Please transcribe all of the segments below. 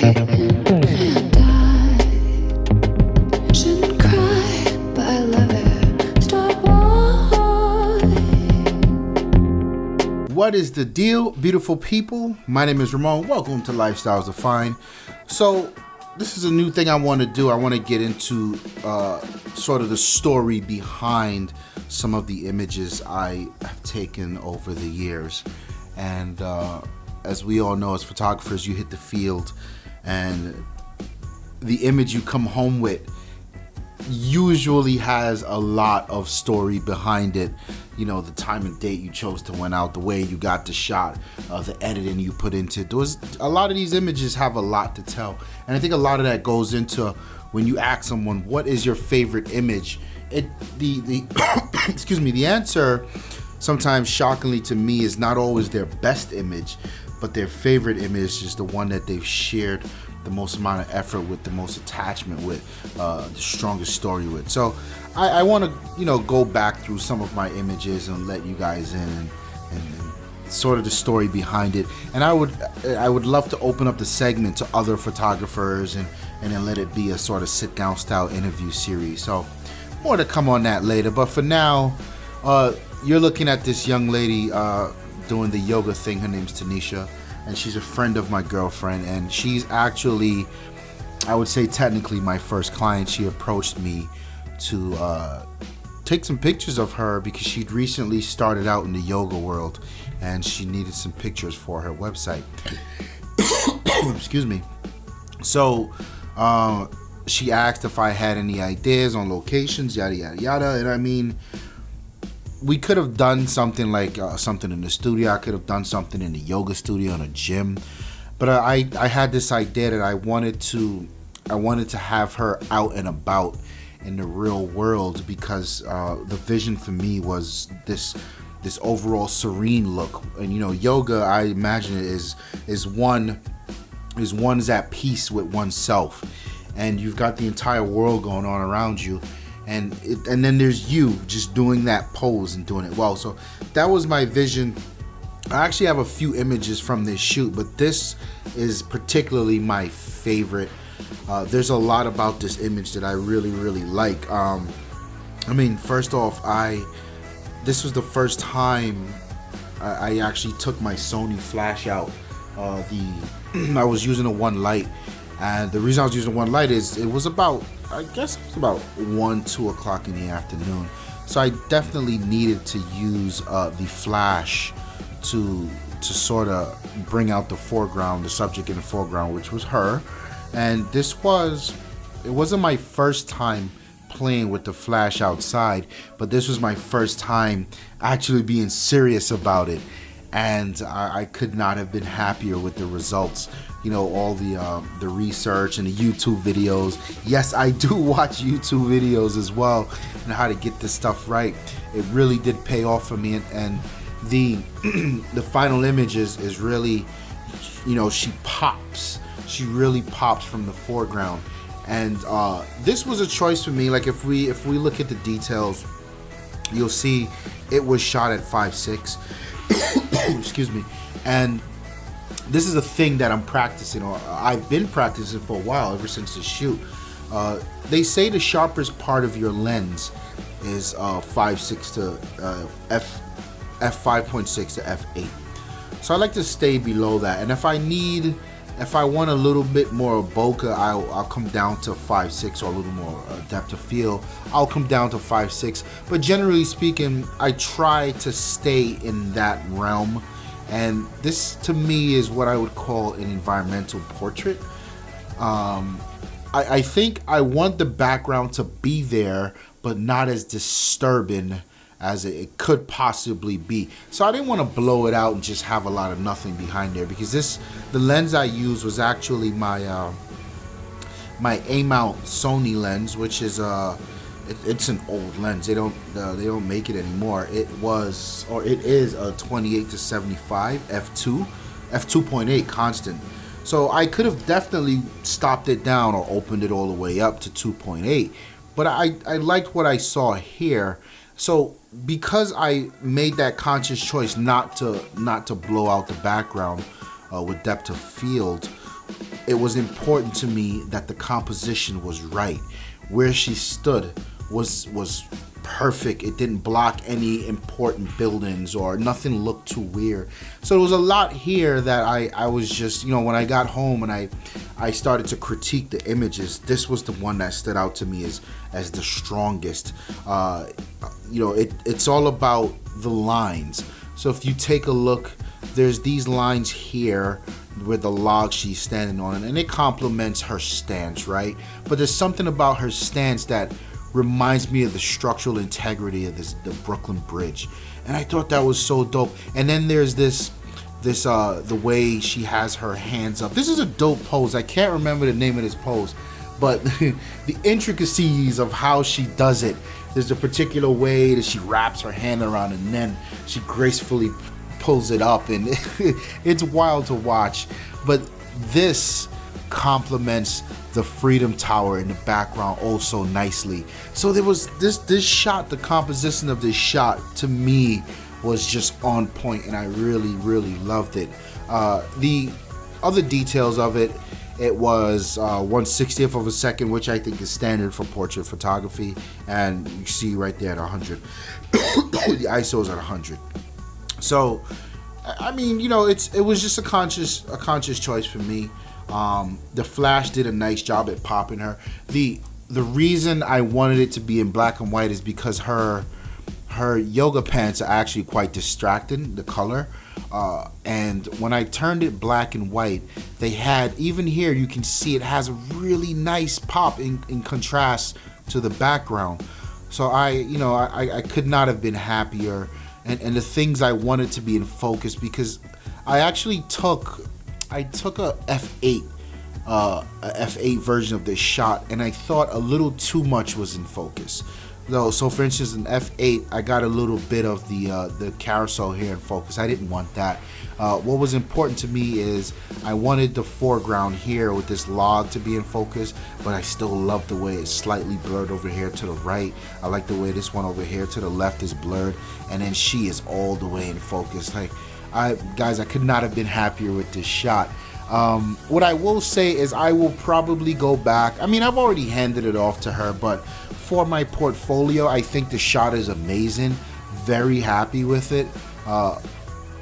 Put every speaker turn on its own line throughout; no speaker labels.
And I shouldn't cry, but I love it. Stop why.
What is the deal, beautiful people? My name is Ramon. Welcome to Lifestyles Defined. So this is a new thing I want to do. I want to get into sort of the story behind some of the images I have taken over the years. And as we all know, as photographers, you hit the field and the image you come home with usually has a lot of story behind it. You know, the time and date you chose to went out, the way you got the shot, the editing you put into it. A lot of these images have a lot to tell, and I think a lot of that goes into when you ask someone, what is your favorite image? Excuse me, the answer sometimes shockingly to me is not always their best image, but their favorite image is the one that they've shared the most amount of effort with, the most attachment with, the strongest story with. So I want to, go back through some of my images and let you guys in and sort of the story behind it. And I would love to open up the segment to other photographers and then let it be a sort of sit down style interview series. So more to come on that later. But for now, you're looking at this young lady doing the yoga thing. Her name's Tanisha, and she's a friend of my girlfriend, and she's actually, I would say technically my first client. She approached me to take some pictures of her because she'd recently started out in the yoga world and she needed some pictures for her website. Excuse me. So she asked if I had any ideas on locations, yada yada yada. And I mean, we could have done something like something in the studio. I could have done something in the yoga studio, in a gym. But I had this idea that I wanted to have her out and about in the real world, because the vision for me was this overall serene look. And yoga, I imagine it is one's at peace with oneself, and you've got the entire world going on around you. And then there's you just doing that pose and doing it well. So that was my vision. I actually have a few images from this shoot, but this is particularly my favorite. There's a lot about this image that I really, really like. I mean, first off, this was the first time I actually took my Sony flash out. I was using a one light. And the reason I was using one light is it was about 1-2 o'clock in the afternoon. So I definitely needed to use the flash to sort of bring out the foreground, the subject in the foreground, which was her. And it wasn't my first time playing with the flash outside, but this was my first time actually being serious about it. And I could not have been happier with the results. All the research and the YouTube videos. Yes, I do watch YouTube videos as well, and how to get this stuff right. It really did pay off for me, and the the final image is really, she pops. She really pops from the foreground, and this was a choice for me. Like if we look at the details, you'll see it was shot at 5.6. Excuse me. And this is a thing that I'm practicing, or I've been practicing for a while, ever since the shoot. They say the sharpest part of your lens is 5.6 to f5.6 to f8. So I like to stay below that. And if I want a little bit more bokeh, I'll come down to 5.6, or a little more depth of field, I'll come down to 5.6. But generally speaking, I try to stay in that realm. And this to me is what I would call an environmental portrait. I think I want the background to be there, but not as disturbing as it could possibly be. So I didn't want to blow it out and just have a lot of nothing behind there, because the lens I used was actually my my A-mount Sony lens, which is it's an old lens. They don't make it anymore. It is a 28 to 75 f2.8 constant. So I could have definitely stopped it down or opened it all the way up to 2.8, but I liked what I saw here. So because I made that conscious choice not to blow out the background with depth of field, it was important to me that the composition was right. Where she stood was perfect. It didn't block any important buildings or nothing looked too weird. So there was a lot here that I was just, when I got home and I started to critique the images, this was the one that stood out to me as the strongest. It's all about the lines. So if you take a look, there's these lines here with the log she's standing on, and it complements her stance, right? But there's something about her stance that reminds me of the structural integrity of the Brooklyn Bridge, and I thought that was so dope. And then there's this the way she has her hands up. This is a dope pose. I can't remember the name of this pose, but the intricacies of how she does it. There's a particular way that she wraps her hand around and then she gracefully pulls it up, and it's wild to watch. But this complements the Freedom Tower in the background oh so nicely. So there was this shot, the composition of this shot to me was just on point, and I really loved it. The other details of it, it was 1/60th of a second, which I think is standard for portrait photography, and you see right there at 100. The ISO is at 100. So, I mean, it was just a conscious choice for me. The flash did a nice job at popping her. The reason I wanted it to be in black and white is because her yoga pants are actually quite distracting, the color. And when I turned it black and white, they had, even here you can see it has a really nice pop in contrast to the background. So I could not have been happier. And the things I wanted to be in focus, because I actually took a F8 version of this shot, and I thought a little too much was in focus. So for instance, in F8, I got a little bit of the carousel here in focus. I didn't want that. What was important to me is I wanted the foreground here with this log to be in focus, but I still love the way it's slightly blurred over here to the right. I like the way this one over here to the left is blurred, and then she is all the way in focus. Guys, I could not have been happier with this shot. What I will say is I will probably go back. I mean, I've already handed it off to her, but for my portfolio, I think the shot is amazing. Very happy with it.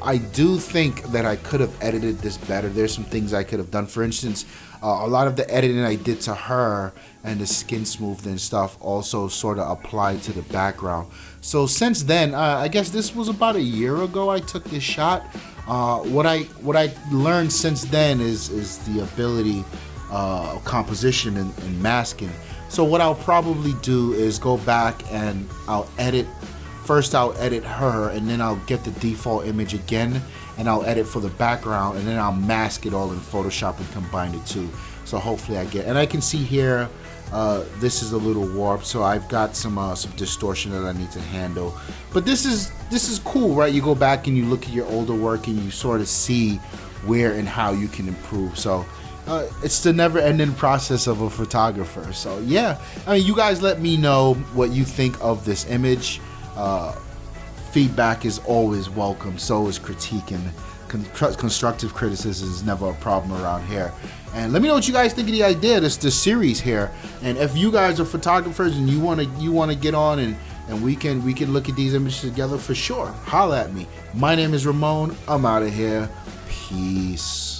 I do think that I could have edited this better. There's some things I could have done. For instance, a lot of the editing I did to her and the skin smooth and stuff also sort of applied to the background. So since then, I guess this was about a year ago I took this shot. What I learned since then is the ability of composition and masking. So what I'll probably do is go back and I'll edit her, and then I'll get the default image again, and I'll edit for the background, and then I'll mask it all in Photoshop and combine the two. So hopefully and I can see here, this is a little warped, so I've got some distortion that I need to handle. But this is cool, right? You go back and you look at your older work and you sort of see where and how you can improve. So it's the never-ending process of a photographer. So yeah, I mean, you guys let me know what you think of this image. Feedback is always welcome. So is critique, and constructive criticism is never a problem around here. And let me know what you guys think of the idea, this series here. And if you guys are photographers and you wanna get on and we can look at these images together, for sure, holla at me. My name is Ramon. I'm out of here. Peace.